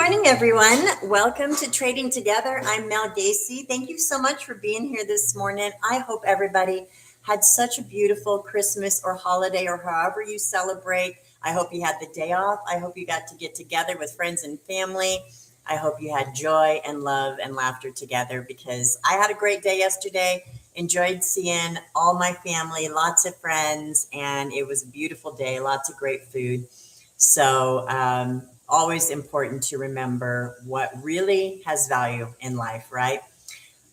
morning, everyone. Welcome to Trading Together. I'm Mel Gacee. Thank you so much for being here this morning. I hope everybody had such a beautiful Christmas or holiday or however you celebrate. I hope you had the day off. I hope you got to get together with friends and family. I hope you had joy and love and laughter together because I had a great day yesterday. Enjoyed seeing all my family, lots of friends, and it was a beautiful day, lots of great food. So, always important to remember what really has value in life, right?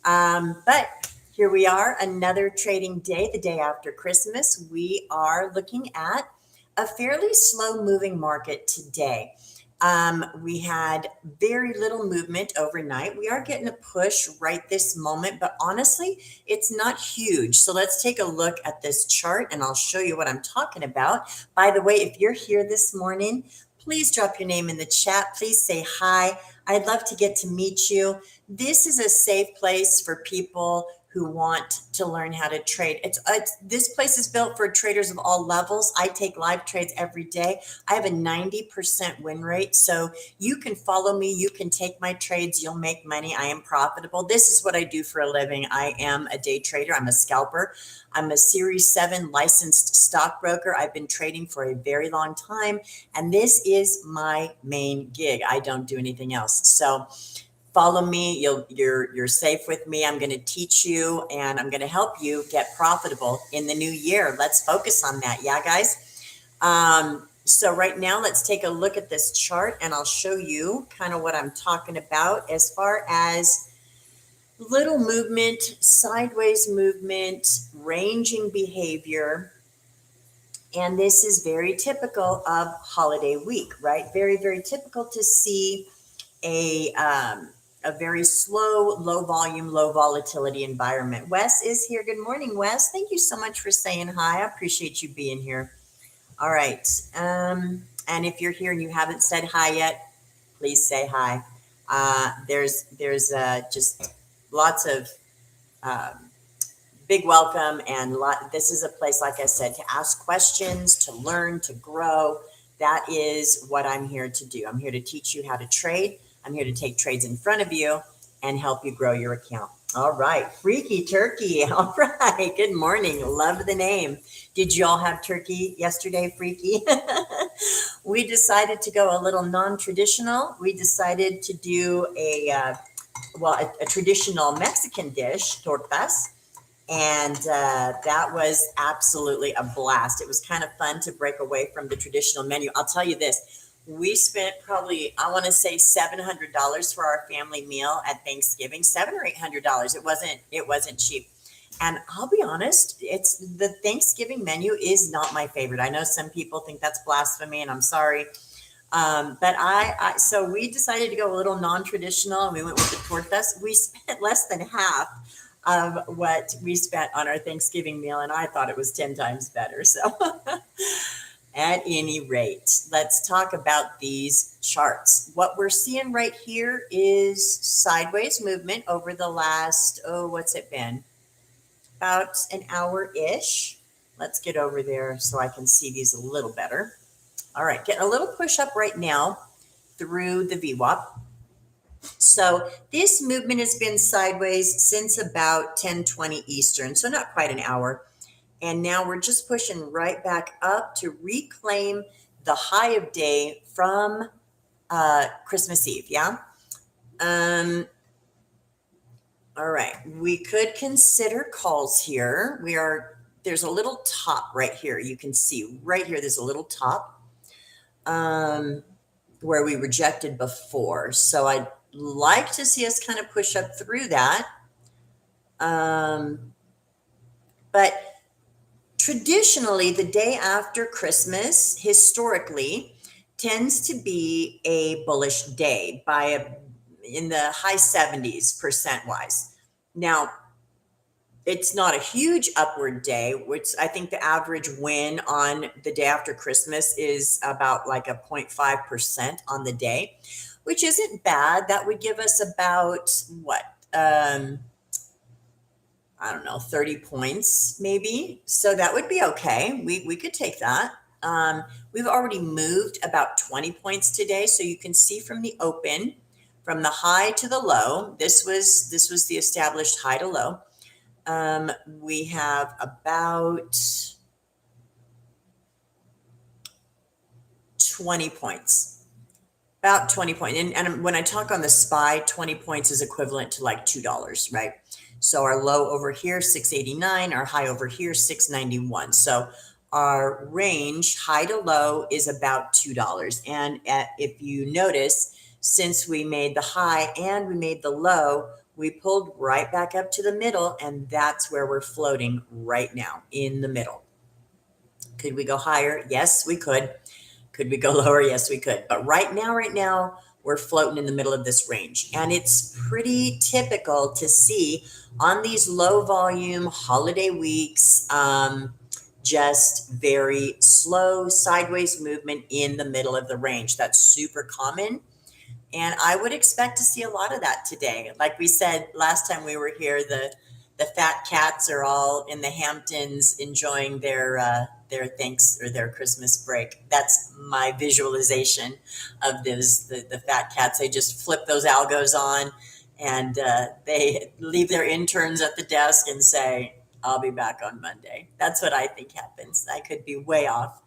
But here we are, another trading day, the day after Christmas. We are looking at a fairly slow moving market today. We had very little movement overnight. We are getting a push right this moment, but honestly, it's not huge. So let's take a look at this chart and I'll show you what I'm talking about. By the way, if you're here this morning, please drop your name in the chat. Please say hi. I'd love to get to meet you. This is a safe place for people who want to learn how to trade. It's this place is built for traders of all levels. I take live trades every day. I have a 90% win rate. So you can follow me. You can take my trades. You'll make money. I am profitable. This is what I do for a living. I am a day trader. I'm a scalper. I'm a Series 7 licensed stockbroker. I've been trading for a very long time, and this is my main gig. I don't do anything else. So follow me. You're safe with me. I'm going to teach you and I'm going to help you get profitable in the new year. Let's focus on that. Yeah, guys. So right now, let's take a look at this chart and I'll show you kind of what I'm talking about as far as little movement, sideways movement, ranging behavior. And this is very typical of holiday week, right? Very, very typical to see a very slow, low volume, low volatility environment. Wes is here. Good morning, Wes. Thank you so much for saying hi. I appreciate you being here. All right. And if you're here and you haven't said hi yet, please say hi. There's just lots of big welcome and this is a place, like I said, to ask questions, to learn, to grow. That is what I'm here to do. I'm here to teach you how to trade. I'm here to take trades in front of you and help you grow your account. All right. Freaky turkey. All right. Good morning. Love the name. Did you all have turkey yesterday, Freaky? We decided to go a little non-traditional. We decided to do a traditional Mexican dish, tortas. And that was absolutely a blast. It was kind of fun to break away from the traditional menu. I'll tell you this. We spent probably, I want to say $700 for our family meal at Thanksgiving, $700 or $800. It wasn't cheap. And I'll be honest, it's the Thanksgiving menu is not my favorite. I know some people think that's blasphemy, and I'm sorry. So we decided to go a little non-traditional, and we went with the tortas. We spent less than half of what we spent on our Thanksgiving meal, and I thought it was 10 times better. So at any rate, let's talk about these charts. What we're seeing right here is sideways movement over the last, what's it been? About an hour-ish. Let's get over there so I can see these a little better. All right, getting a little push up right now through the VWAP. So this movement has been sideways since about 10:20 Eastern, so not quite an hour. And now we're just pushing right back up to reclaim the high of day from Christmas Eve, yeah? All right, we could consider calls here. There's a little top right here. You can see right here, there's a little top where we rejected before. So I'd like to see us kind of push up through that. But traditionally, the day after Christmas, historically, tends to be a bullish day in the high 70s percent wise. Now, it's not a huge upward day, which I think the average win on the day after Christmas is about like a 0.5% on the day, which isn't bad. That would give us about what? I don't know, 30 points maybe. So that would be okay. We could take that. We've already moved about 20 points today. So you can see from the open, from the high to the low, this was the established high to low. We have about 20 points. About 20 points. And when I talk on the SPY, 20 points is equivalent to like $2, right? So our low over here, 689, our high over here, 691. So our range, high to low, is about $2. And if you notice, since we made the high and we made the low, we pulled right back up to the middle, and that's where we're floating right now, in the middle. Could we go higher? Yes, we could. Could we go lower? Yes, we could. But right now, we're floating in the middle of this range. And it's pretty typical to see on these low volume holiday weeks, just very slow sideways movement in the middle of the range. That's super common. And I would expect to see a lot of that today. Like we said last time we were here, the fat cats are all in the Hamptons enjoying their thanks or their Christmas break. That's my visualization of the fat cats. They just flip those algos on, and they leave their interns at the desk and say, "I'll be back on Monday." That's what I think happens. I could be way off,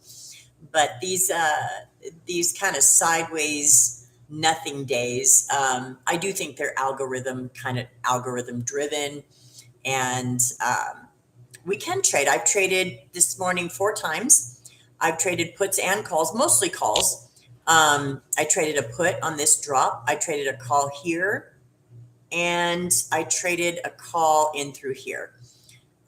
but these kind of sideways nothing days, I do think they're algorithm driven. And we can trade. I've traded this morning 4 times. I've traded puts and calls, mostly calls. I traded a put on this drop. I traded a call here, and I traded a call in through here.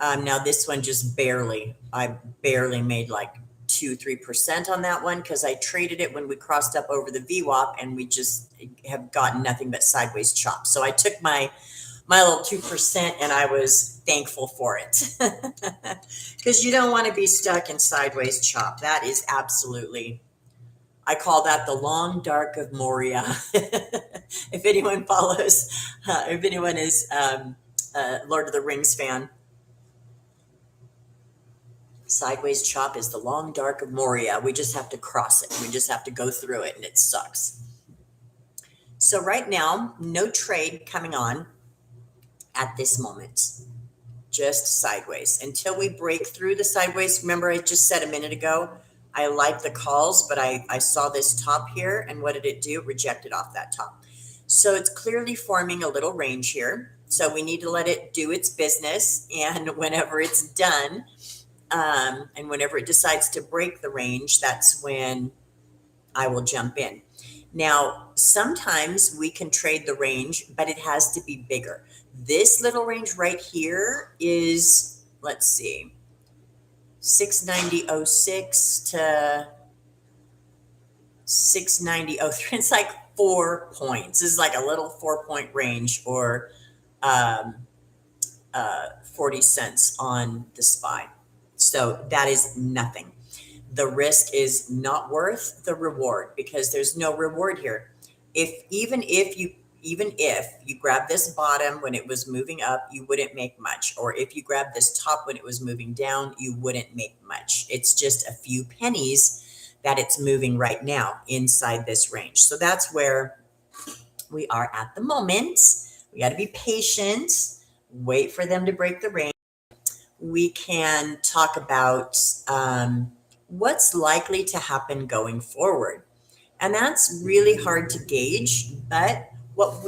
Now this one just I barely made like 2-3% on that one, because I traded it when we crossed up over the VWAP, and we just have gotten nothing but sideways chop. So I took my little 2%, and I was thankful for it, because you don't want to be stuck in sideways chop. That is absolutely, I call that the long dark of Moria. If anyone follows, if anyone is Lord of the Rings fan, sideways chop is the long dark of Moria. We just have to cross it. We just have to go through it, and it sucks. So right now, no trade coming on at this moment, just sideways until we break through the sideways. Remember, I just said a minute ago, I like the calls, but I saw this top here, and what did it do? It rejected off that top. So it's clearly forming a little range here. So we need to let it do its business. And whenever it's done, and whenever it decides to break the range, that's when I will jump in. Now, sometimes we can trade the range, but it has to be bigger. This little range right here is, let's see, 690.06 to 690.03. It's like 4 points. This is like a little 4-point range, or 40 cents on the SPY. So that is nothing. The risk is not worth the reward, because there's no reward here. Even if you grab this bottom when it was moving up, you wouldn't make much. Or if you grab this top when it was moving down, you wouldn't make much. It's just a few pennies that it's moving right now inside this range. So that's where we are at the moment. We got to be patient, wait for them to break the range. We can talk about what's likely to happen going forward. And that's really hard to gauge. But what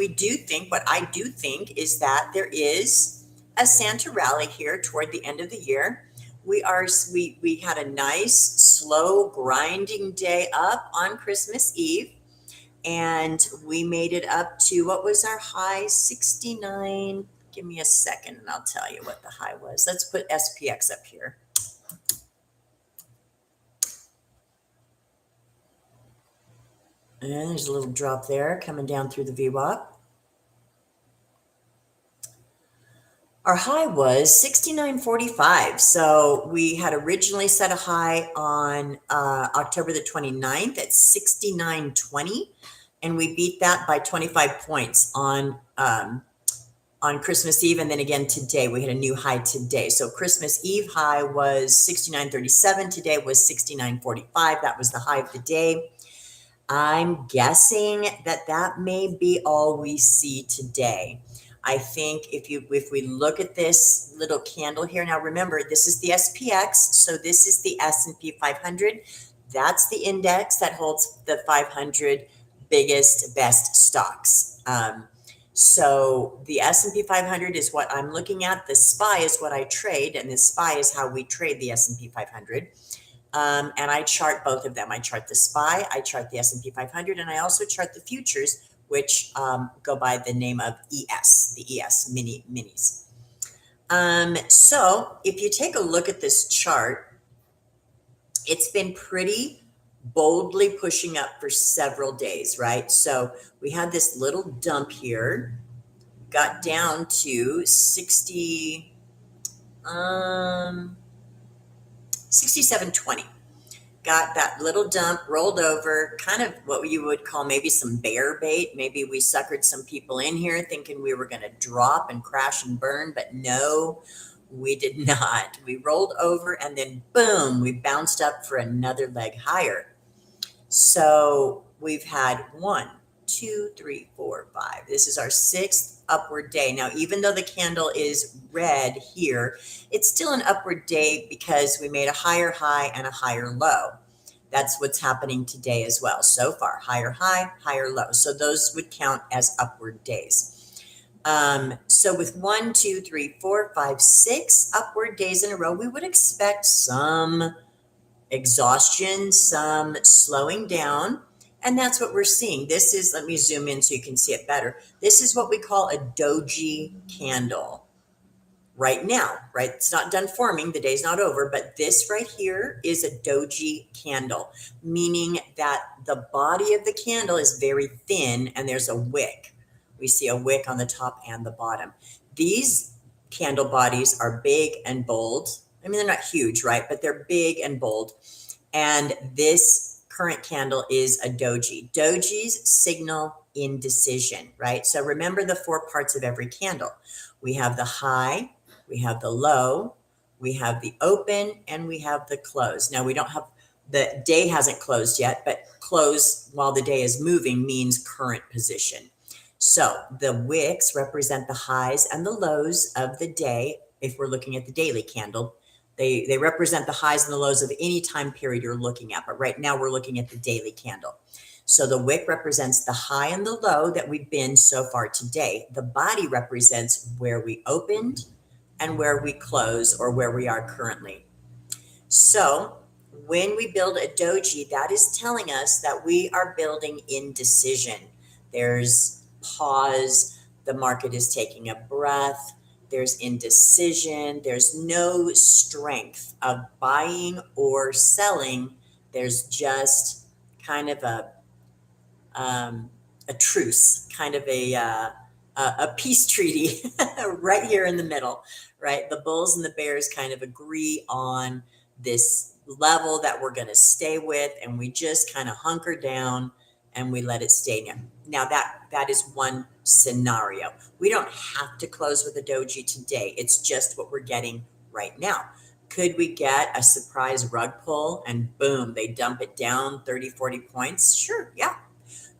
I do think is that there is a Santa rally here toward the end of the year. We had a nice, slow, grinding day up on Christmas Eve. And we made it up to, what was our high? 69. Give me a second and I'll tell you what the high was. Let's put SPX up here. And there's a little drop there coming down through the VWAP. Our high was 69.45. So we had originally set a high on October the 29th at 69.20. And we beat that by 25 points on on Christmas Eve. And then again today, we had a new high today. So Christmas Eve high was 69.37. Today was 69.45. That was the high of the day. I'm guessing that that may be all we see today. I think if we look at this little candle here, now remember, this is the SPX, so this is the S&P 500. That's the index that holds the 500 biggest, best stocks. So the S&P 500 is what I'm looking at. The SPY is what I trade, and the SPY is how we trade the S&P 500. And I chart both of them. I chart the SPY, I chart the S&P 500, and I also chart the futures, which go by the name of ES, the ES minis. So if you take a look at this chart, it's been pretty boldly pushing up for several days, right? So we had this little dump here, got down to 67.20. Got that little dump, rolled over, kind of what you would call maybe some bear bait. Maybe we suckered some people in here thinking we were going to drop and crash and burn, but no, we did not. We rolled over and then boom, we bounced up for another leg higher. So we've had 1, 2, 3, 4, 5. This is our 6th upward day. Now, even though the candle is red here, it's still an upward day because we made a higher high and a higher low. That's what's happening today as well. So far, higher high, higher low. So those would count as upward days. So with 1, 2, 3, 4, 5, 6 upward days in a row, we would expect some exhaustion, some slowing down. And that's what we're seeing. This is, let me zoom in so you can see it better. This is what we call a doji candle right now, right? It's not done forming. The day's not over, but this right here is a doji candle, meaning that the body of the candle is very thin and there's a wick. We see a wick on the top and the bottom. These candle bodies are big and bold. I mean, they're not huge, right? But they're big and bold. And this current candle is a doji. Dojis signal indecision, right? So remember the 4 parts of every candle. We have the high, we have the low, we have the open, and we have the close. Now we don't have, the day hasn't closed yet, but close while the day is moving means current position. So the wicks represent the highs and the lows of the day. If we're looking at the daily candle, they represent the highs and the lows of any time period you're looking at. But right now we're looking at the daily candle. So the wick represents the high and the low that we've been so far today. The body represents where we opened and where we close, or where we are currently. So when we build a doji, that is telling us that we are building indecision. There's pause. The market is taking a breath. There's indecision. There's no strength of buying or selling. There's just kind of a truce, kind of a peace treaty right here in the middle, right? The bulls and the bears kind of agree on this level that we're going to stay with, and we just kind of hunker down and we let it stay there. Now that is one scenario. We don't have to close with a doji today. It's just what we're getting right now. Could we get a surprise rug pull and boom, they dump it down 30, 40 points? Sure, yeah.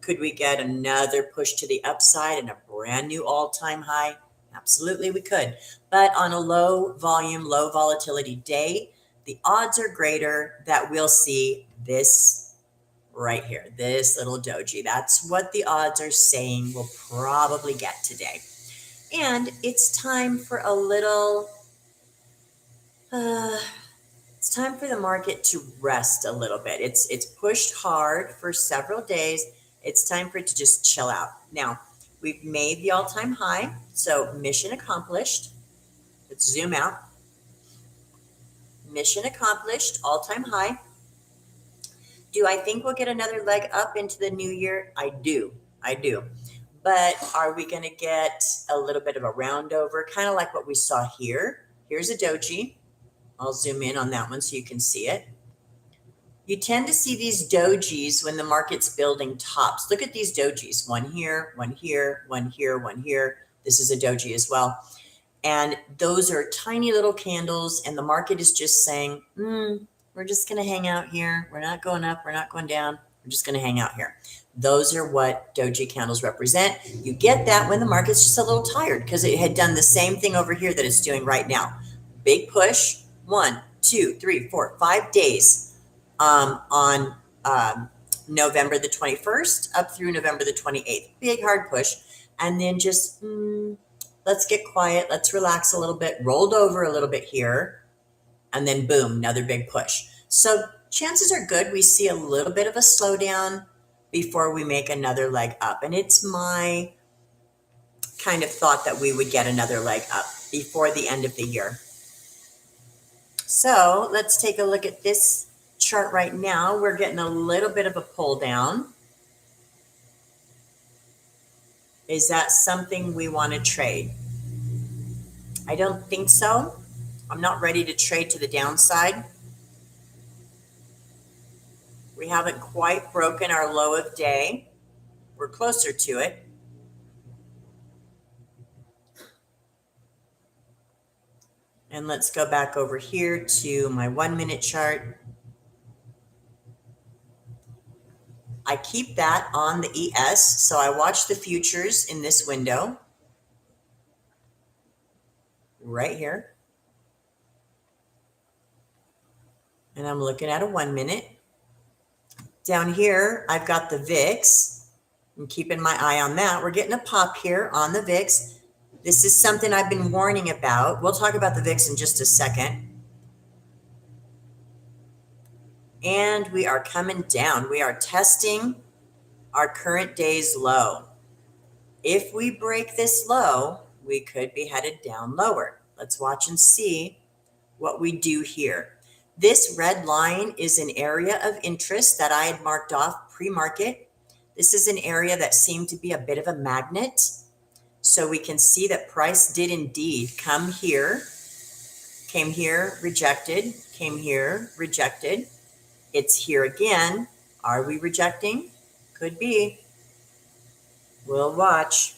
Could we get another push to the upside and a brand new all-time high? Absolutely, we could. But on a low volume, low volatility day, the odds are greater that we'll see this right here, this little doji. That's what the odds are saying we'll probably get today. And it's time for a little, it's time for the market to rest a little bit. It's pushed hard for several days. It's time for it to just chill out. Now, we've made the all-time high, so mission accomplished. Let's zoom out. Mission accomplished, all-time high. Do I think we'll get another leg up into the new year? I do. But are we going to get a little bit of a round over, kind of like what we saw here? Here's a doji. I'll zoom in on that one so you can see it. You tend to see these dojis when the market's building tops. Look at these dojis. One here, one here, one here, one here. This is a doji as well. And those are tiny little candles, and the market is just saying, we're just going to hang out here. We're not going up. We're not going down. We're just going to hang out here. Those are what doji candles represent. You get that when the market's just a little tired because it had done the same thing over here that it's doing right now. Big push, 1, 2, 3, 4, 5 days on November the 21st up through November the 28th. Big hard push. And then just let's get quiet. Let's relax a little bit. Rolled over a little bit here. And then boom, another big push. So chances are good we see a little bit of a slowdown before we make another leg up. And it's my kind of thought that we would get another leg up before the end of the year. So let's take a look at this chart right now. We're getting a little bit of a pull down. Is that something we want to trade? I don't think so. I'm not ready to trade to the downside. We haven't quite broken our low of day. We're closer to it. And let's go back over here to my 1-minute chart. I keep that on the ES, so I watch the futures in this window right here. And I'm looking at a 1-minute. Down here, I've got the VIX. I'm keeping my eye on that. We're getting a pop here on the VIX. This is something I've been warning about. We'll talk about the VIX in just a second. And we are coming down. We are testing our current day's low. If we break this low, we could be headed down lower. Let's watch and see what we do here. This red line is an area of interest that I had marked off pre-market. This is an area that seemed to be a bit of a magnet. So we can see that price did indeed come here, came here, rejected, came here, rejected. It's here again. Are we rejecting? Could be. We'll watch.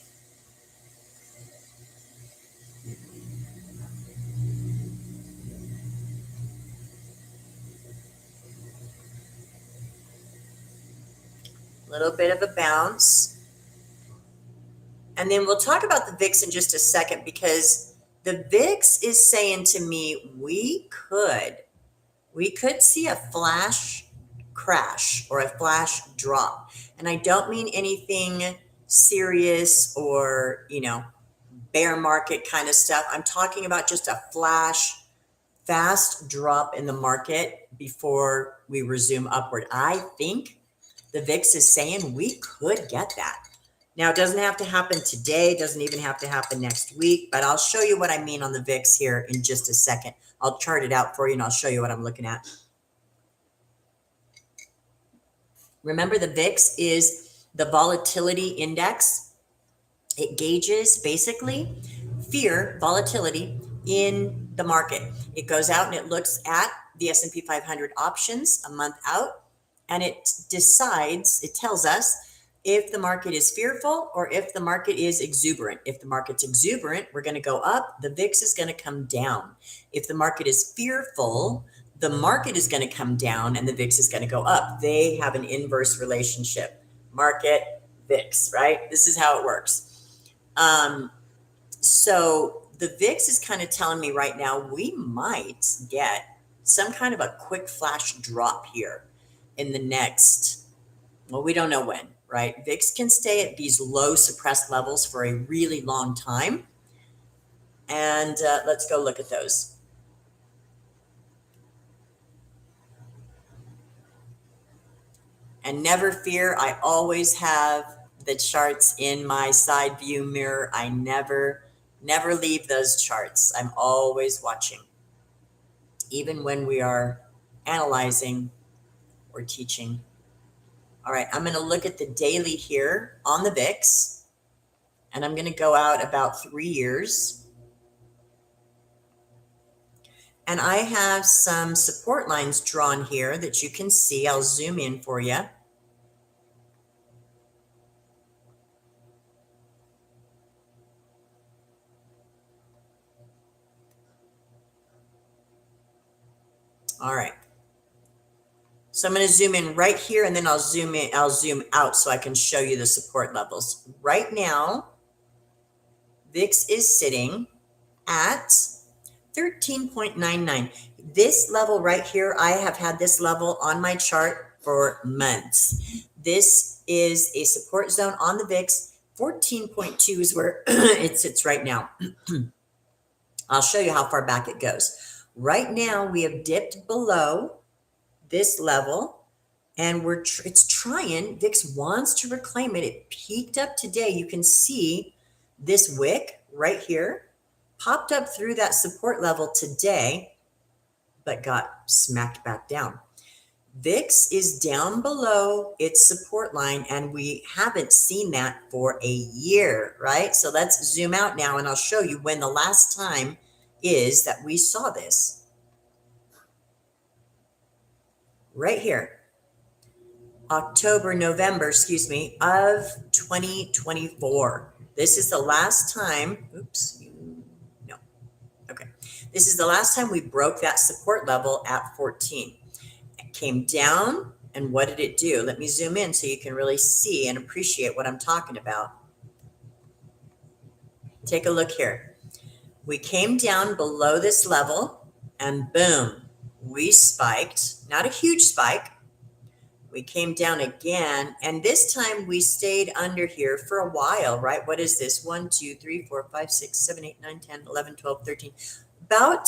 Little bit of a bounce. And then we'll talk about the VIX in just a second because the VIX is saying to me we could see a flash crash or a flash drop. And I don't mean anything serious or, bear market kind of stuff. I'm talking about just a flash, fast drop in the market before we resume upward. I think the VIX is saying we could get that. Now, it doesn't have to happen today, doesn't even have to happen next week, but I'll show you what I mean on the VIX here in just a second. I'll chart it out for you and I'll show you what I'm looking at. Remember, the VIX is the volatility index. It gauges basically fear, volatility in the market. It goes out and it looks at the S&P 500 options a month out, and it decides, it tells us if the market is fearful or if the market is exuberant. If the market's exuberant, we're going to go up. The VIX is going to come down. If the market is fearful, the market is going to come down and the VIX is going to go up. They have an inverse relationship. Market, VIX, right? This is how it works. So the VIX is kind of telling me right now we might get some kind of a quick flash drop here in the next, well, we don't know when, right? VIX can stay at these low suppressed levels for a really long time. And let's go look at those. And never fear, I always have the charts in my side view mirror. I never leave those charts. I'm always watching, even when we are analyzing or teaching. All right, I'm going to look at the daily here on the VIX, and I'm going to go out about 3 years. And I have some support lines drawn here that you can see. I'll zoom in for you. All right. So I'm going to zoom in right here and then I'll zoom in, I'll zoom out so I can show you the support levels. Right now, VIX is sitting at 13.99. This level right here, I have had this level on my chart for months. This is a support zone on the VIX. 14.2 is where it sits right now. I'll show you how far back it goes. Right now, we have dipped below this level and it's trying. VIX wants to reclaim it. It peaked up today. You can see this wick right here popped up through that support level today, but got smacked back down. VIX is down below its support line, and we haven't seen that for a year, right? So let's zoom out now, and I'll show you when the last time is that we saw this. Right here. November, of 2024. This is the last time, this is the last time we broke that support level at 14. It came down, and what did it do? Let me zoom in so you can really see and appreciate what I'm talking about. Take a look here. We came down below this level, and boom, we spiked. Not a huge spike. We came down again, and this time we stayed under here for a while, right? What is this? 1, 2, 3, 4, 5, 6, 7, 8, 9, 10, 11, 12, 13. About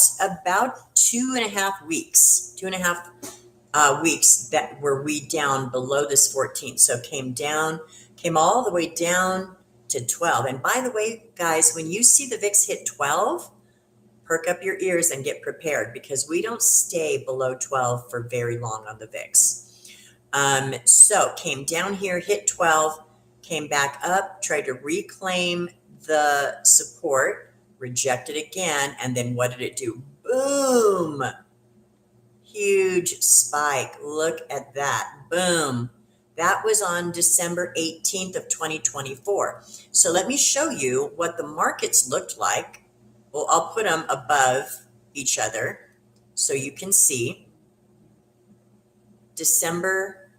2.5 weeks, 2.5 weeks that were we down below this 14. So came all the way down to 12. And by the way, guys, when you see the VIX hit 12, perk up your ears and get prepared, because we don't stay below 12 for very long on the VIX. So came down here, hit 12, came back up, tried to reclaim the support, rejected again, and then what did it do? Boom! Huge spike. Look at that. Boom. That was on December 18th of 2024. So let me show you what the markets looked like. Well, I'll put them above each other so you can see. December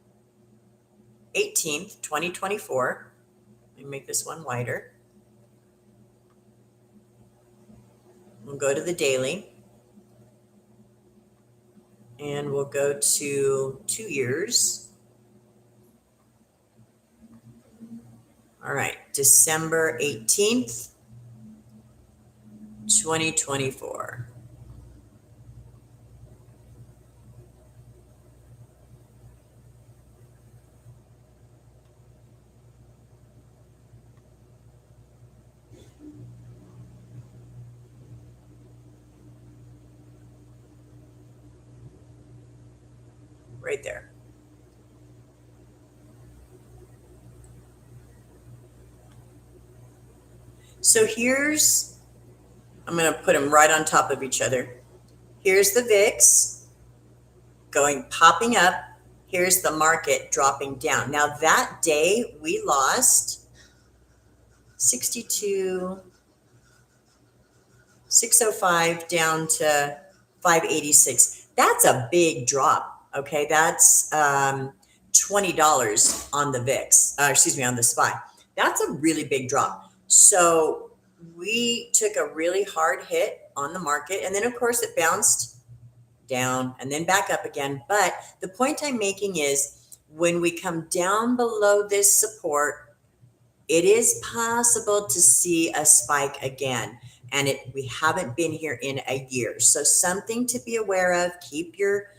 18th, 2024. Let me make this one wider. We'll go to the daily. And we'll go to 2 years. All right, December 18th, 2024. Right there. So I'm going to put them right on top of each other. Here's the VIX popping up. Here's the market dropping down. Now that day we lost 605 down to 586. That's a big drop. Okay, that's $20 on the VIX. On the SPY. That's a really big drop. So we took a really hard hit on the market, and then of course it bounced down and then back up again. But the point I'm making is when we come down below this support, it is possible to see a spike again. And we haven't been here in a year. So something to be aware of. Keep your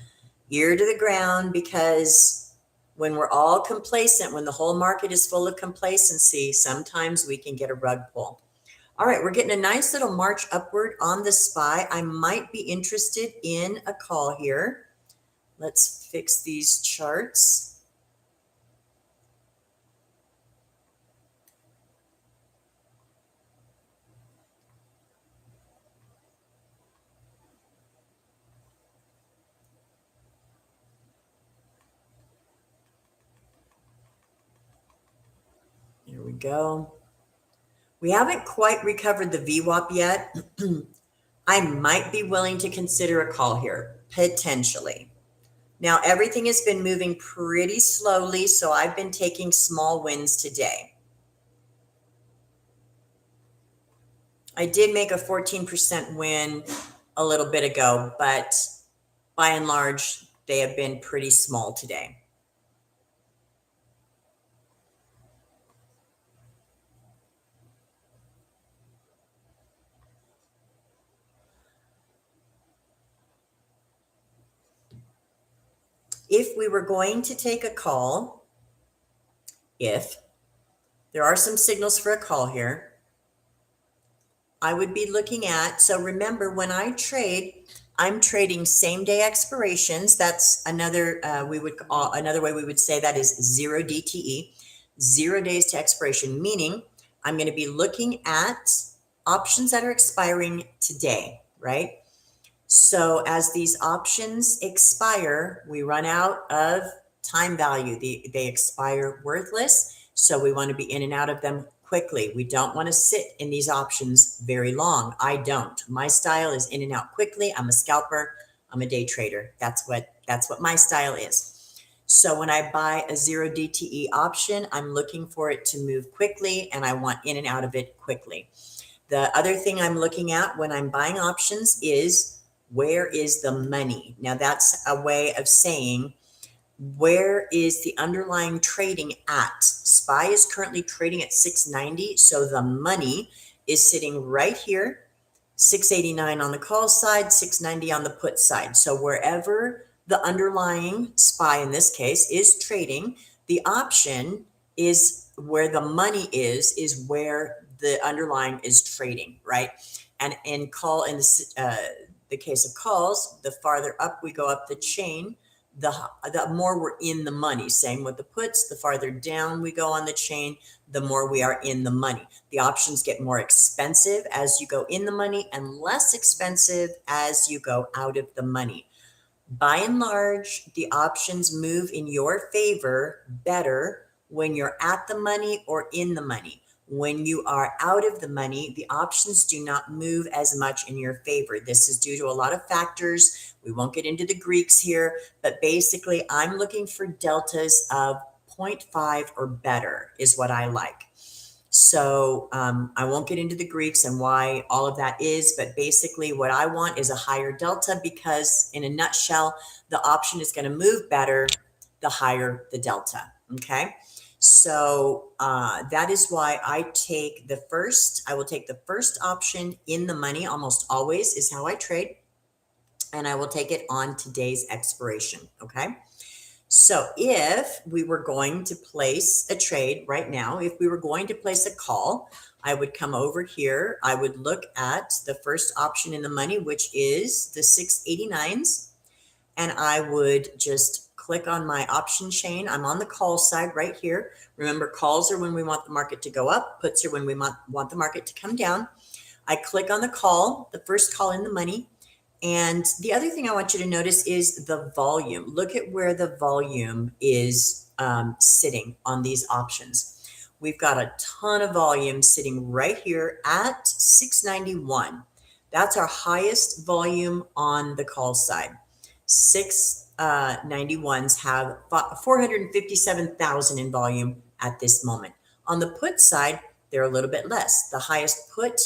ear to the ground, because when we're all complacent, when the whole market is full of complacency, sometimes we can get a rug pull. All right, we're getting a nice little march upward on the SPY. I might be interested in a call here. Let's fix these charts. Here we go. We haven't quite recovered the VWAP yet. I might be willing to consider a call here. Potentially. Now, everything has been moving pretty slowly, so I've been taking small wins today. I did make a 14% win a little bit ago, but by and large, they have been pretty small today. If we were going to take a call, if there are some signals for a call here, I would be looking at, so remember when I trade, I'm trading same day expirations. That's another, another way we would say that is 0 DTE, 0 days to expiration, meaning I'm going to be looking at options that are expiring today, right? So as these options expire, we run out of time value. They expire worthless. So we want to be in and out of them quickly. We don't want to sit in these options very long. I don't. My style is in and out quickly. I'm a scalper. I'm a day trader. That's what my style is. So when I buy a 0 DTE option, I'm looking for it to move quickly and I want in and out of it quickly. The other thing I'm looking at when I'm buying options is where is the money? Now that's a way of saying where is the underlying trading at? SPY is currently trading at 690. So the money is sitting right here, 689 on the call side, 690 on the put side. So wherever the underlying SPY in this case is trading, the option is where the money is where the underlying is trading, right? And in the case of calls, the farther up we go up the chain, the more we're in the money. Same with the puts, the farther down we go on the chain, the more we are in the money. The options get more expensive as you go in the money and less expensive as you go out of the money. By and large, the options move in your favor better when you're at the money or in the money. When you are out of the money, the options do not move as much in your favor. This is due to a lot of factors. We won't get into the Greeks here, but basically I'm looking for deltas of 0.5 or better is what I like. So I won't get into the Greeks and why all of that is, but basically what I want is a higher delta because in a nutshell, the option is going to move better the higher the delta. Okay. So that is why I will take the first option in the money almost always is how I trade. And I will take it on today's expiration. Okay. So if we were going to place a trade right now, if we were going to place a call, I would come over here. I would look at the first option in the money, which is the 689s. And I would just click on my option chain. I'm on the call side right here. Remember, calls are when we want the market to go up. Puts are when we want the market to come down. I click on the call, the first call in the money. And the other thing I want you to notice is the volume. Look at where the volume is sitting on these options. We've got a ton of volume sitting right here at 691. That's our highest volume on the call side. 691s have 457,000 in volume at this moment. On the put side, they're a little bit less. The highest put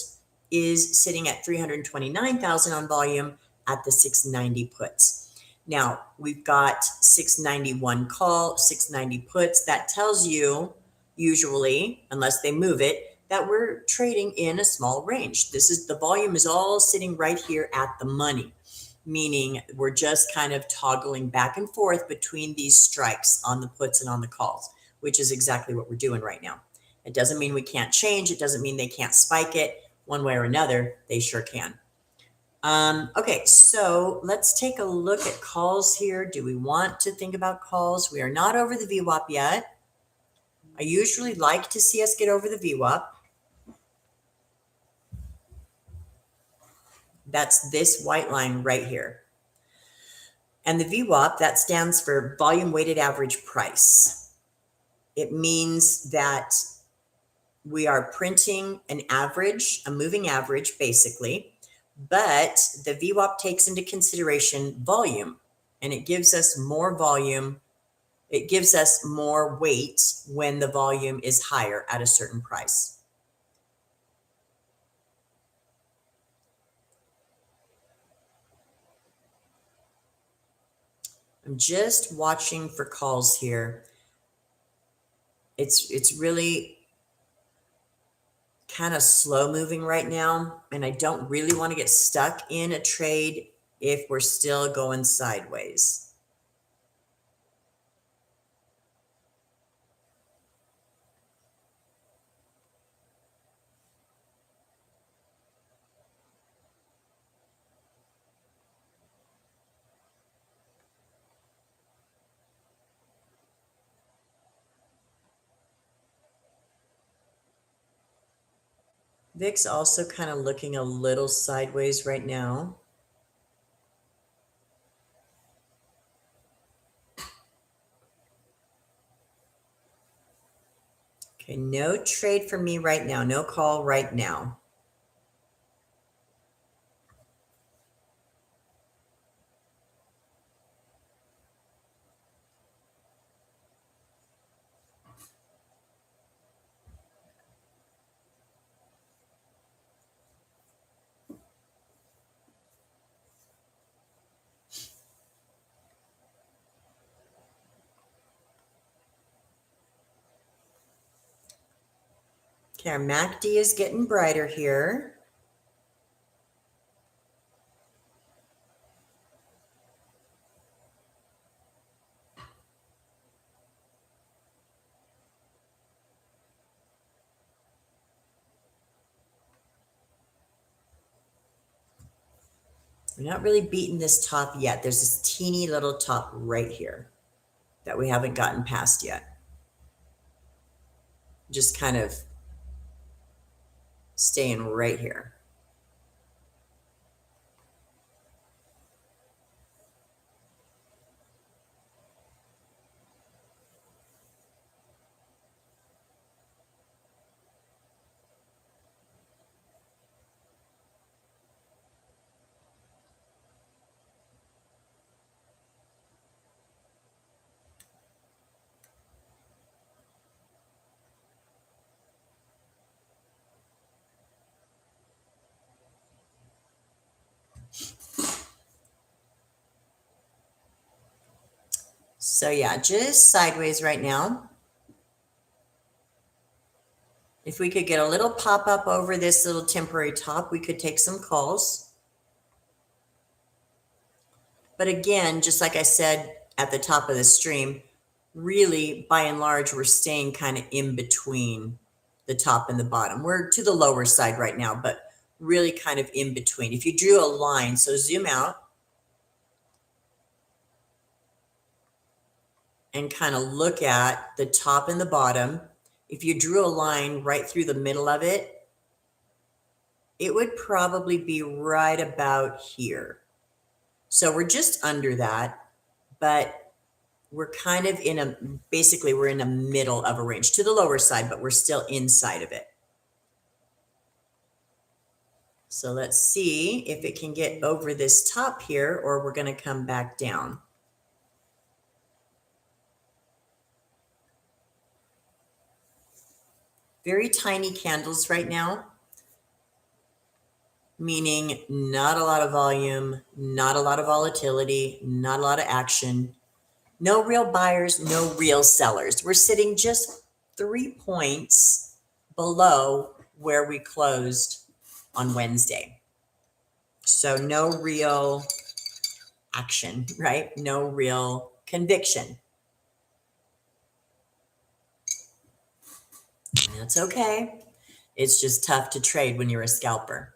is sitting at 329,000 on volume at the 690 puts. Now we've got 691 call, 690 puts. That tells you usually, unless they move it, that we're trading in a small range. The volume is all sitting right here at the money, meaning we're just kind of toggling back and forth between these strikes on the puts and on the calls, which is exactly what we're doing right now. It doesn't mean we can't change. It doesn't mean they can't spike it one way or another. They sure can. Okay, so let's take a look at calls here. Do we want to think about calls? We are not over the VWAP yet. I usually like to see us get over the VWAP. That's this white line right here. And the VWAP, that stands for volume weighted average price. It means that we are printing an average, a moving average basically, But the VWAP takes into consideration volume, and it gives us more volume. It gives us more weight when the volume is higher at a certain price. I'm just watching for calls here. It's really kind of slow moving right now, and I don't really want to get stuck in a trade if we're still going sideways. VIX also kind of looking a little sideways right now. Okay, no trade for me right now. No call right now. Okay, our MACD is getting brighter here. We're not really beating this top yet. There's this teeny little top right here that we haven't gotten past yet. Just kind of staying right here. So yeah, just sideways right now. If we could get a little pop up over this little temporary top, we could take some calls. But again, just like I said at the top of the stream, really by and large, we're staying kind of in between the top and the bottom. We're to the lower side right now, but really kind of in between. If you drew a line, so zoom out and kind of look at the top and the bottom. If you drew a line right through the middle of it, it would probably be right about here. So we're just under that, but we're kind of basically we're in the middle of a range to the lower side, but we're still inside of it. So let's see if it can get over this top here, or we're going to come back down. Very tiny candles right now, meaning not a lot of volume, not a lot of volatility, not a lot of action, no real buyers, no real sellers. We're sitting just 3 points below where we closed on Wednesday. So no real action, right? No real conviction. And that's okay. It's just tough to trade when you're a scalper.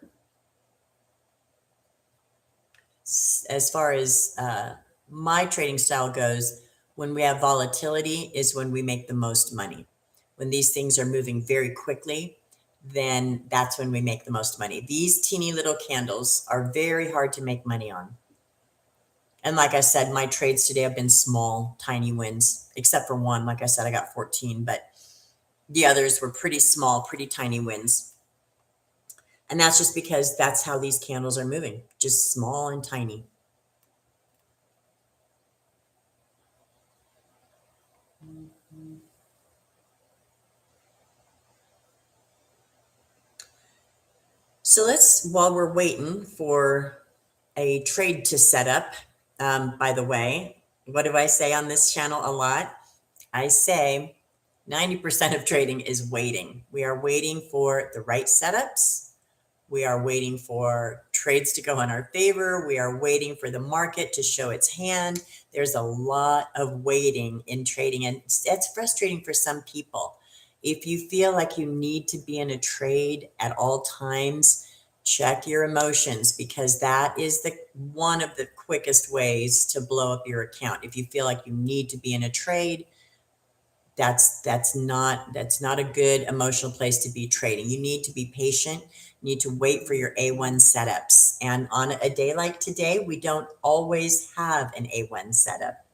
As far as my trading style goes, when we have volatility is when we make the most money. When these things are moving very quickly, then that's when we make the most money. These teeny little candles are very hard to make money on. And like I said, my trades today have been small, tiny wins, except for one. Like I said, I got 14, but the others were pretty small, pretty tiny wins. And that's just because that's how these candles are moving, just small and tiny. So let's, while we're waiting for a trade to set up, by the way, what do I say on this channel a lot? I say 90% of trading is waiting. We are waiting for the right setups. We are waiting for trades to go in our favor. We are waiting for the market to show its hand. There's a lot of waiting in trading, and it's frustrating for some people. If you feel like you need to be in a trade at all times, check your emotions, because that is the one of the quickest ways to blow up your account. If you feel like you need to be in a trade, that's not a good emotional place to be trading. You need to be patient. You need to wait for your A1 setups. And on a day like today, we don't always have an A1 setup.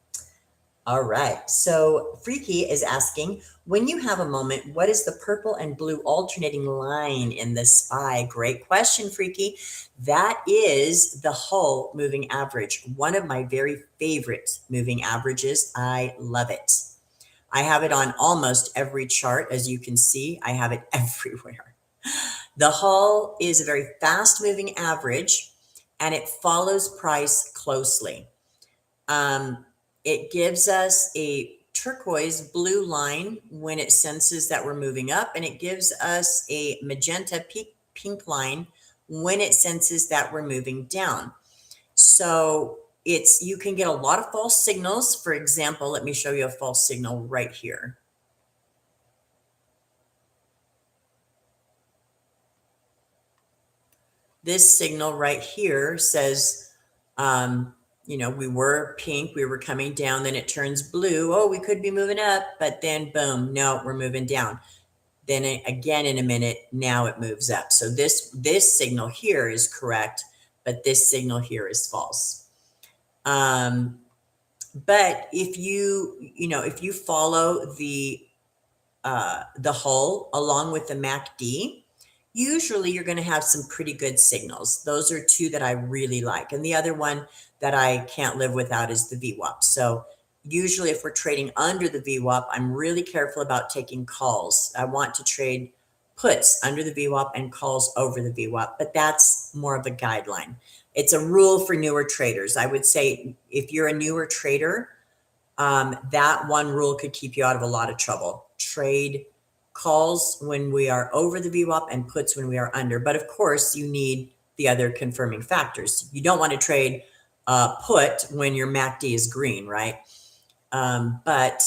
All right. So Freaky is asking, when you have a moment, what is the purple and blue alternating line in the SPY? Great question, Freaky. That is the Hull moving average, one of my very favorite moving averages. I love it. I have it on almost every chart. As you can see, I have it everywhere. The Hull is a very fast moving average, and it follows price closely. It gives us a turquoise blue line when it senses that we're moving up, and it gives us a magenta pink line when it senses that we're moving down. So you can get a lot of false signals. For example, let me show you a false signal right here. This signal right here says, we were pink, we were coming down, then it turns blue. Oh, we could be moving up, but then boom, no, we're moving down. Then again in a minute, now it moves up. So this signal here is correct, but this signal here is false. But if you follow the Hull along with the MACD, usually you're going to have some pretty good signals. Those are two that I really like. And the other one that I can't live without is the VWAP. So usually if we're trading under the VWAP, I'm really careful about taking calls. I want to trade puts under the VWAP and calls over the VWAP, but that's more of a guideline. It's a rule for newer traders. I would say if you're a newer trader, that one rule could keep you out of a lot of trouble. Trade calls when we are over the VWAP and puts when we are under. But of course, you need the other confirming factors. You don't want to trade put when your MACD is green, right? But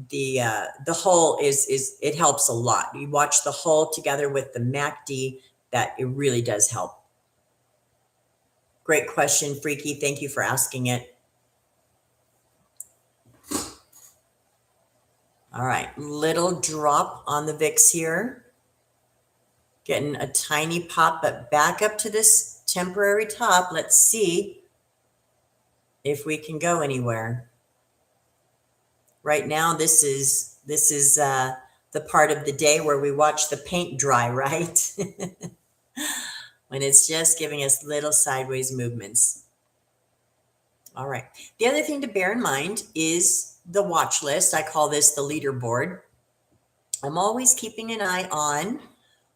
the Hull it helps a lot. You watch the Hull together with the MACD, that it really does help. Great question, Freaky. Thank you for asking it. All right, little drop on the VIX here. Getting a tiny pop, but back up to this temporary top. Let's see if we can go anywhere. Right now, this is the part of the day where we watch the paint dry, right? When it's just giving us little sideways movements. All right. The other thing to bear in mind is the watch list. I call this the leaderboard. I'm always keeping an eye on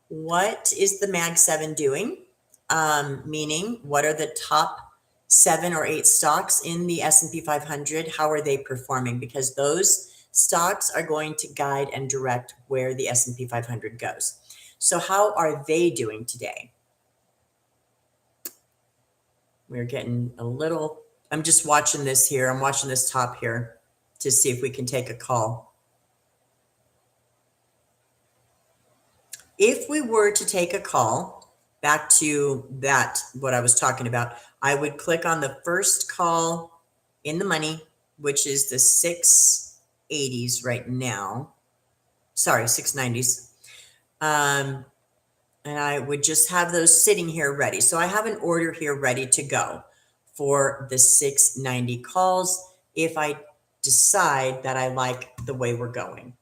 what is the Mag 7 doing, meaning what are the top 7 or 8 stocks in the S&P 500? How are they performing? Because those stocks are going to guide and direct where the S&P 500 goes. So how are they doing today? We're getting a little, I'm just watching this here. I'm watching this top here to see if we can take a call. If we were to take a call, back to that, what I was talking about, I would click on the first call in the money, which is the 680s right now. Sorry, 690s. And I would just have those sitting here ready. So I have an order here ready to go for the 690 calls if I decide that I like the way we're going.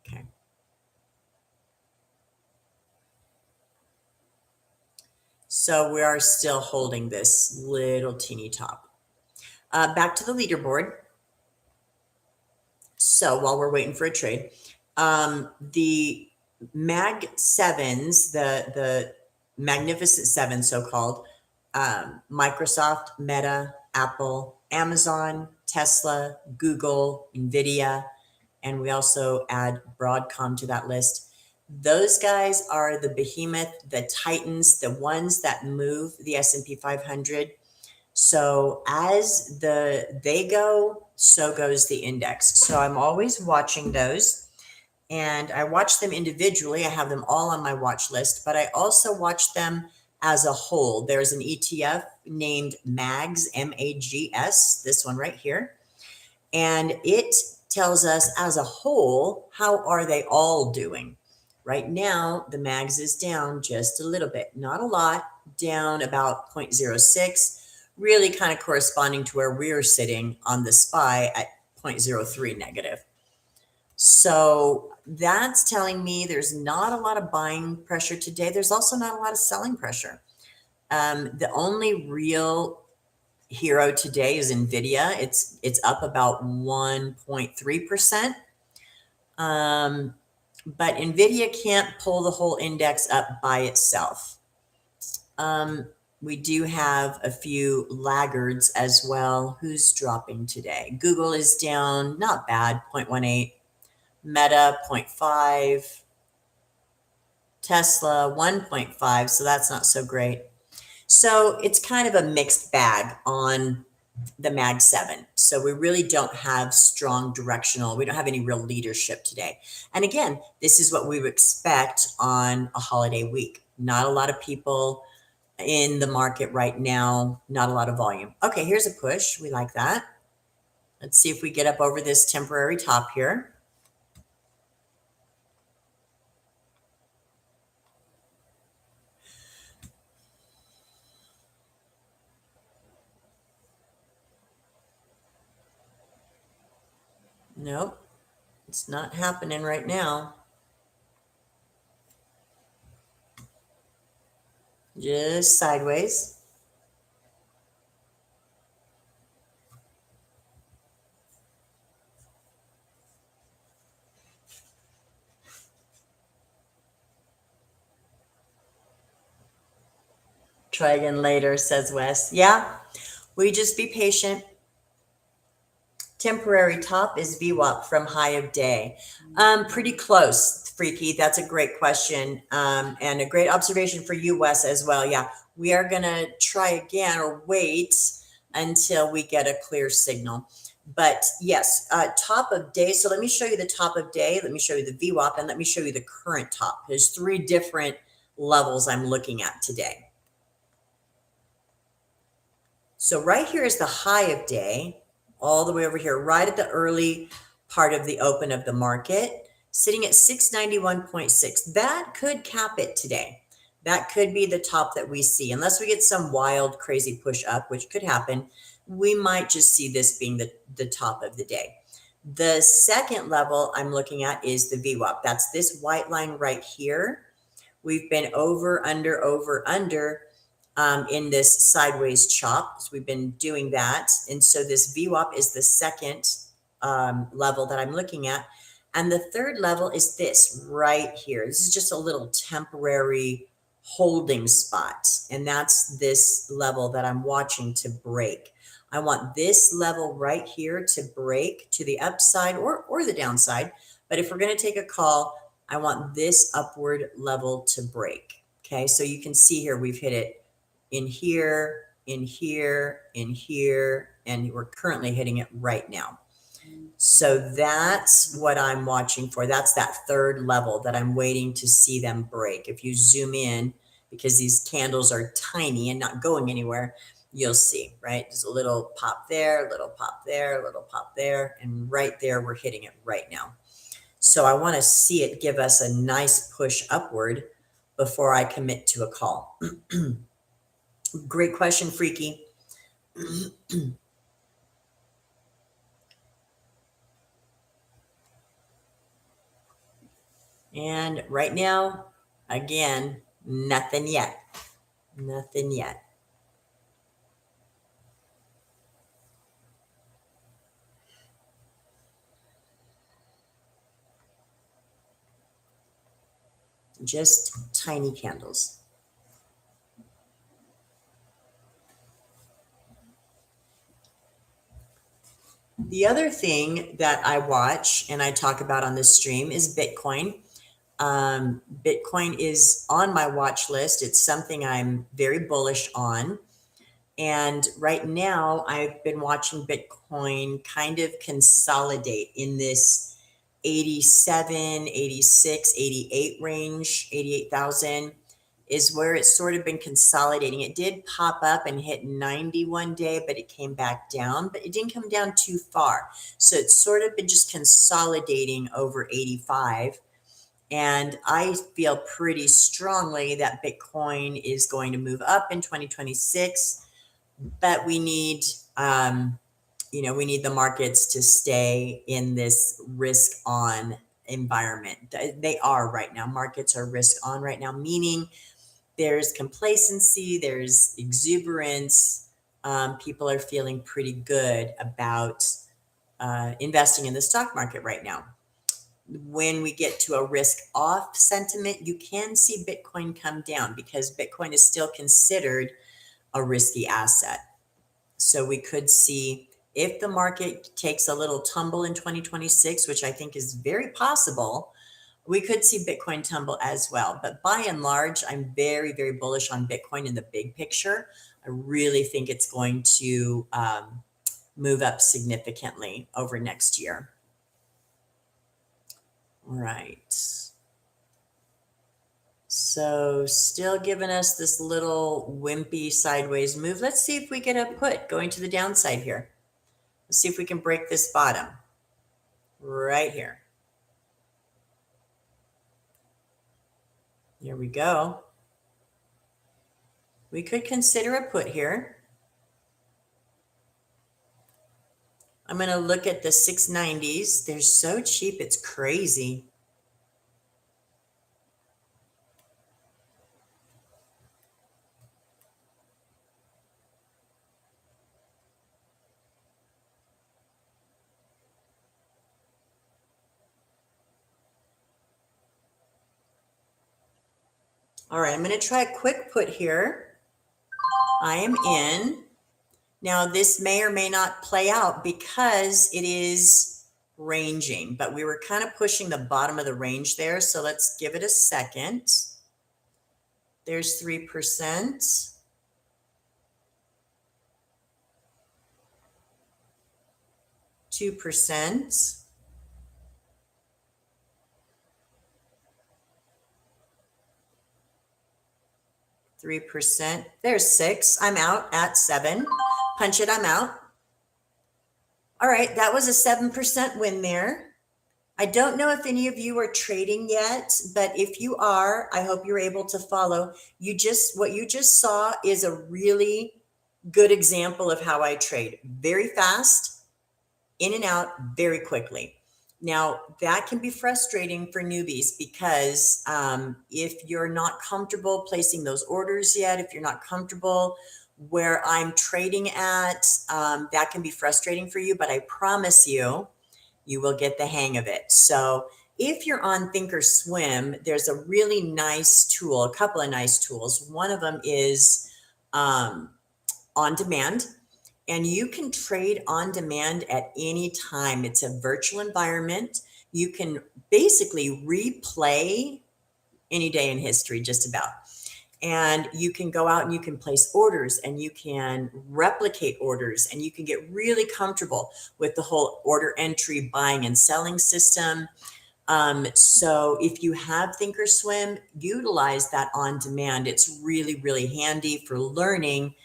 Okay. So we are still holding this little teeny top. Back to the leaderboard. So while we're waiting for a trade, the Mag Sevens, the Magnificent Seven, so called, Microsoft, Meta, Apple, Amazon, Tesla, Google, Nvidia, and we also add Broadcom to that list. Those guys are the behemoth, the titans, the ones that move the S&P 500. So as they go, so goes the index. So I'm always watching those, and I watch them individually. I have them all on my watch list, but I also watch them as a whole. There's an ETF named MAGS, MAGS, this one right here, and it tells us as a whole, how are they all doing? Right now, the MAGS is down just a little bit, not a lot, down about 0.06, really kind of corresponding to where we're sitting on the SPY at 0.03 negative. So that's telling me there's not a lot of buying pressure today. There's also not a lot of selling pressure. The only real hero today is Nvidia. It's up about 1.3%. But Nvidia can't pull the whole index up by itself. We do have a few laggards as well. Who's dropping today? Google is down, not bad, 0.18. Meta, 0.5. Tesla, 1.5. So that's not so great. So it's kind of a mixed bag on the Mag 7. So we really don't have strong directional, we don't have any real leadership today. And again, this is what we would expect on a holiday week. Not a lot of people in the market right now, not a lot of volume. Okay, here's a push. We like that. Let's see if we get up over this temporary top here. Nope, it's not happening right now. Just sideways. Try again later, says Wes. Yeah, we just be patient. Temporary top is VWAP from high of day. Pretty close, Freaky. That's a great question, and a great observation for you, Wes, as well. Yeah, we are going to try again or wait until we get a clear signal. But yes, top of day. So let me show you the top of day. Let me show you the VWAP, and let me show you the current top. There's three different levels I'm looking at today. So right here is the high of day, all the way over here, right at the early part of the open of the market, sitting at 691.6. That could cap it today. That could be the top that we see. Unless we get some wild, crazy push up, which could happen, we might just see this being the top of the day. The second level I'm looking at is the VWAP. That's this white line right here. We've been over, under, in this sideways chop. So we've been doing that. And so this VWAP is the second level that I'm looking at. And the third level is this right here. This is just a little temporary holding spot. And that's this level that I'm watching to break. I want this level right here to break to the upside or the downside. But if we're going to take a call, I want this upward level to break. Okay, so you can see here we've hit it in here, in here, in here, and we're currently hitting it right now. So that's what I'm watching for. That's that third level that I'm waiting to see them break. If you zoom in, because these candles are tiny and not going anywhere, you'll see, right? There's a little pop there, a little pop there, a little pop there, and right there, we're hitting it right now. So I want to see it give us a nice push upward before I commit to a call. Great question, Freaky. And right now, again, nothing yet. Nothing yet. Just tiny candles. The other thing that I watch and I talk about on this stream is Bitcoin. Bitcoin is on my watch list. It's something I'm very bullish on. And right now, I've been watching Bitcoin kind of consolidate in this 87, 86, 88 range. 88,000 is where it's sort of been consolidating. It did pop up and hit 90 one day, but it came back down, but it didn't come down too far. So it's sort of been just consolidating over 85. And I feel pretty strongly that Bitcoin is going to move up in 2026, but we need, we need the markets to stay in this risk on environment. They are right now. Markets are risk on right now, meaning there's complacency, there's exuberance. People are feeling pretty good about investing in the stock market right now. When we get to a risk off sentiment, you can see Bitcoin come down because Bitcoin is still considered a risky asset. So we could see, if the market takes a little tumble in 2026, which I think is very possible, we could see Bitcoin tumble as well. But by and large, I'm very, very bullish on Bitcoin in the big picture. I really think it's going to move up significantly over next year. All right. So still giving us this little wimpy sideways move. Let's see if we get a put going to the downside here. Let's see if we can break this bottom right here. Here we go. We could consider a put here. I'm going to look at the 690s. They're so cheap, it's crazy. All right, I'm going to try a quick put here. I am in. Now, this may or may not play out because it is ranging, but we were kind of pushing the bottom of the range there. So let's give it a second. There's 3%. 2%. 3%. There's 6. I'm out at 7. Punch it, I'm out. All right, that was a 7% win there. I don't know if any of you are trading yet, but if you are, I hope you're able to follow. What you just saw is a really good example of how I trade. Very fast, in and out very quickly. Now, that can be frustrating for newbies because if you're not comfortable placing those orders yet, if you're not comfortable where I'm trading at, that can be frustrating for you, but I promise you, you will get the hang of it. So if you're on Thinkorswim, there's a really nice tool, a couple of nice tools. One of them is on demand. And you can trade on demand at any time. It's a virtual environment. You can basically replay any day in history, just about. And you can go out and you can place orders and you can replicate orders and you can get really comfortable with the whole order entry, buying and selling system. So if you have Thinkorswim, utilize that on demand. It's really, really handy for learning.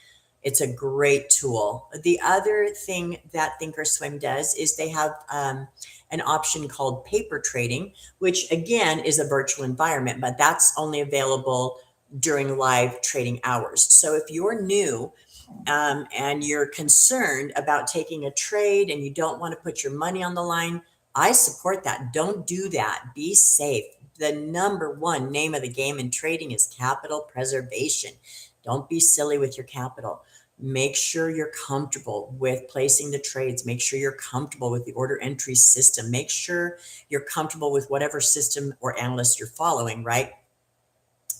It's a great tool. The other thing that Thinkorswim does is they have an option called paper trading, which again is a virtual environment, but that's only available during live trading hours. So if you're new and you're concerned about taking a trade and you don't want to put your money on the line, I support that. Don't do that. Be safe. The number one name of the game in trading is capital preservation. Don't be silly with your capital. Make sure you're comfortable with placing the trades. Make sure you're comfortable with the order entry system. Make sure you're comfortable with whatever system or analyst you're following, right?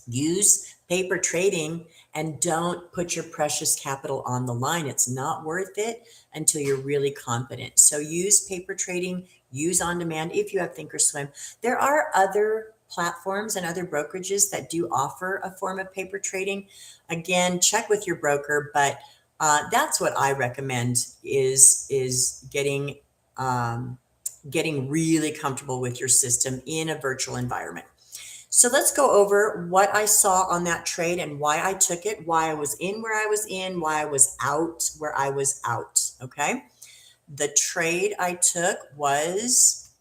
Use paper trading and don't put your precious capital on the line. It's not worth it until you're really confident. So use paper trading, use on demand if you have thinkorswim. There are other platforms and other brokerages that do offer a form of paper trading. Again, check with your broker, but that's what I recommend is getting really comfortable with your system in a virtual environment. So let's go over what I saw on that trade and why I took it, why I was in where I was in, why I was out where I was out. Okay. The trade I took was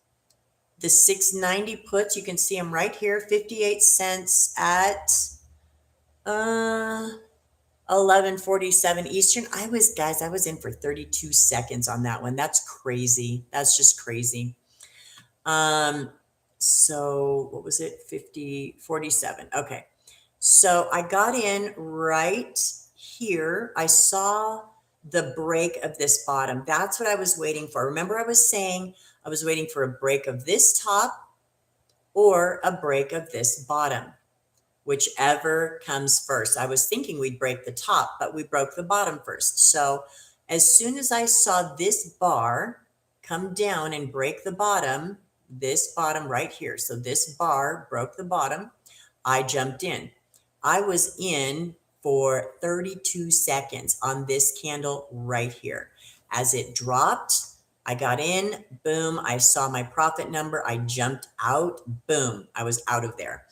the 690 puts. You can see them right here, 58 cents at 11:47 Eastern. I was in for 32 seconds on that one. That's crazy. That's just crazy. So what was it? 47. Okay. So I got in right here. I saw the break of this bottom. That's what I was waiting for. Remember, I was saying I was waiting for a break of this top or a break of this bottom, whichever comes first. I was thinking we'd break the top, but we broke the bottom first. So as soon as I saw this bar come down and break the bottom, this bottom right here, so this bar broke the bottom, I jumped in. I was in for 32 seconds on this candle right here. As it dropped, I got in, boom, I saw my profit number, I jumped out, boom, I was out of there.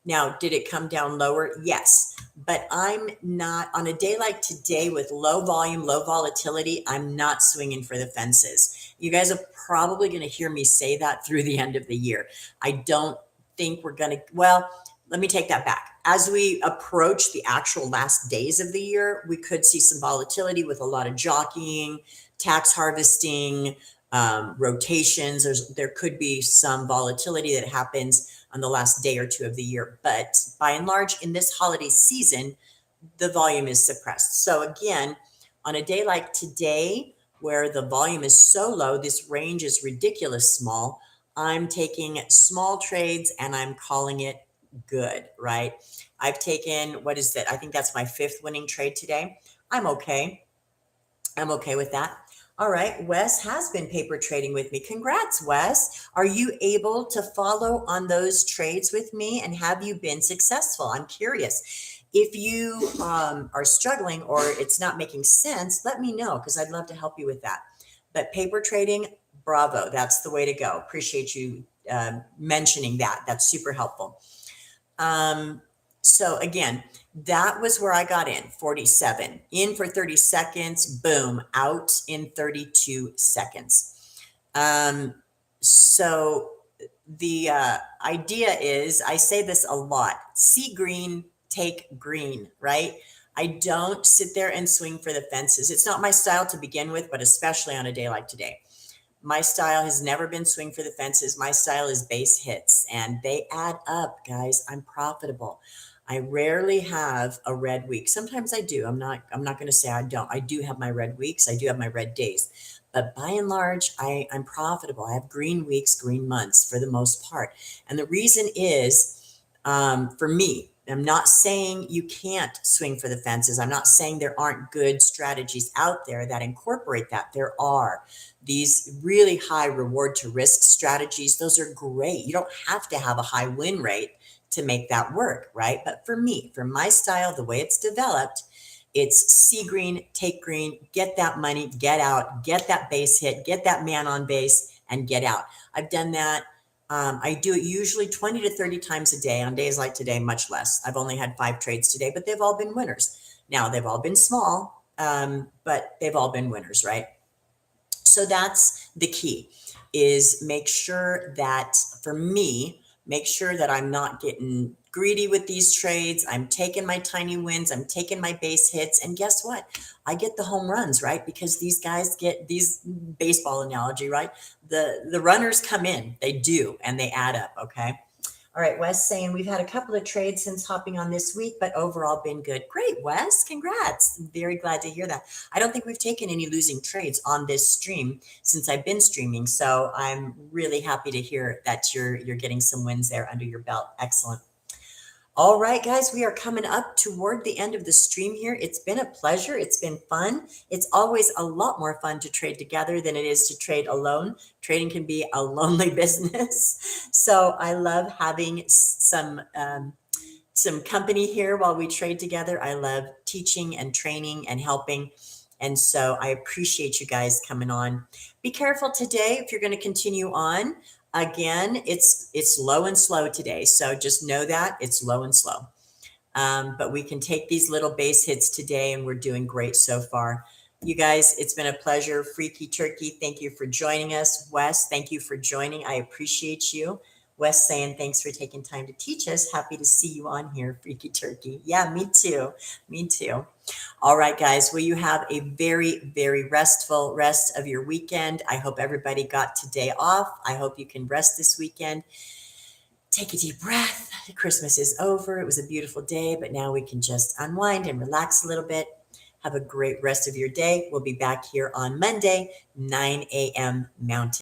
Now, did it come down lower? Yes, but I'm not, on a day like today with low volume, low volatility, I'm not swinging for the fences. You guys are probably going to hear me say that through the end of the year. I don't think we're going to, well, let me take that back. As we approach the actual last days of the year, we could see some volatility with a lot of jockeying, tax harvesting, rotations. There could be some volatility that happens on the last day or two of the year. But by and large, in this holiday season, the volume is suppressed. So again, on a day like today, where the volume is so low, this range is ridiculous small, I'm taking small trades and I'm calling it good, right? I've taken, what is that? I think that's my 5th winning trade today. I'm okay. I'm okay with that. All right. Wes has been paper trading with me. Congrats, Wes. Are you able to follow on those trades with me? And have you been successful? I'm curious. If you are struggling or it's not making sense, let me know because I'd love to help you with that. But paper trading, bravo. That's the way to go. Appreciate you mentioning that. That's super helpful. So again, that was where I got in, 47, in for 30 seconds, boom, out in 32 seconds. So the idea is, I say this a lot, see green, take green, right? I don't sit there and swing for the fences. It's not my style to begin with, but especially on a day like today. My style has never been swing for the fences. My style is base hits and they add up, guys. I'm profitable. I rarely have a red week. Sometimes I do. I'm not going to say I don't. I do have my red weeks. I do have my red days. But by and large, I'm profitable. I have green weeks, green months for the most part. And the reason is for me, I'm not saying you can't swing for the fences. I'm not saying there aren't good strategies out there that incorporate that. There are these really high reward to risk strategies. Those are great. You don't have to have a high win rate to make that work, right? But for me, for my style, the way it's developed, it's see green, take green, get that money, get out, get that base hit, get that man on base, and get out. I've done that. I do it usually 20 to 30 times a day. On days like today, much less. I've only had 5 trades today, but they've all been winners. Now, they've all been small, but they've all been winners, right? So that's the key, is make sure that, for me, make sure that I'm not getting greedy with these trades. I'm taking my tiny wins. I'm taking my base hits. And guess what? I get the home runs, right? Because these guys get these, baseball analogy, right? The runners come in, they do, and they add up, okay? All right, Wes saying we've had a couple of trades since hopping on this week, but overall been good. Great, Wes. Congrats. I'm very glad to hear that. I don't think we've taken any losing trades on this stream since I've been streaming. So I'm really happy to hear that you're getting some wins there under your belt. Excellent. All right, guys, we are coming up toward the end of the stream here. It's been a pleasure. It's been fun. It's always a lot more fun to trade together than it is to trade alone. Trading can be a lonely business. So I love having some company here while we trade together. I love teaching and training and helping. And so I appreciate you guys coming on. Be careful today if you're going to continue on. Again, it's low and slow today. So just know that it's low and slow. But we can take these little base hits today and we're doing great so far. You guys, it's been a pleasure. Freaky Turkey, thank you for joining us. Wes, thank you for joining. I appreciate you. Wes saying thanks for taking time to teach us. Happy to see you on here, Freaky Turkey. Yeah, me too. Me too. All right, guys. Well, you have a very, very restful rest of your weekend. I hope everybody got today off. I hope you can rest this weekend. Take a deep breath. Christmas is over. It was a beautiful day, but now we can just unwind and relax a little bit. Have a great rest of your day. We'll be back here on Monday, 9 a.m. Mountain.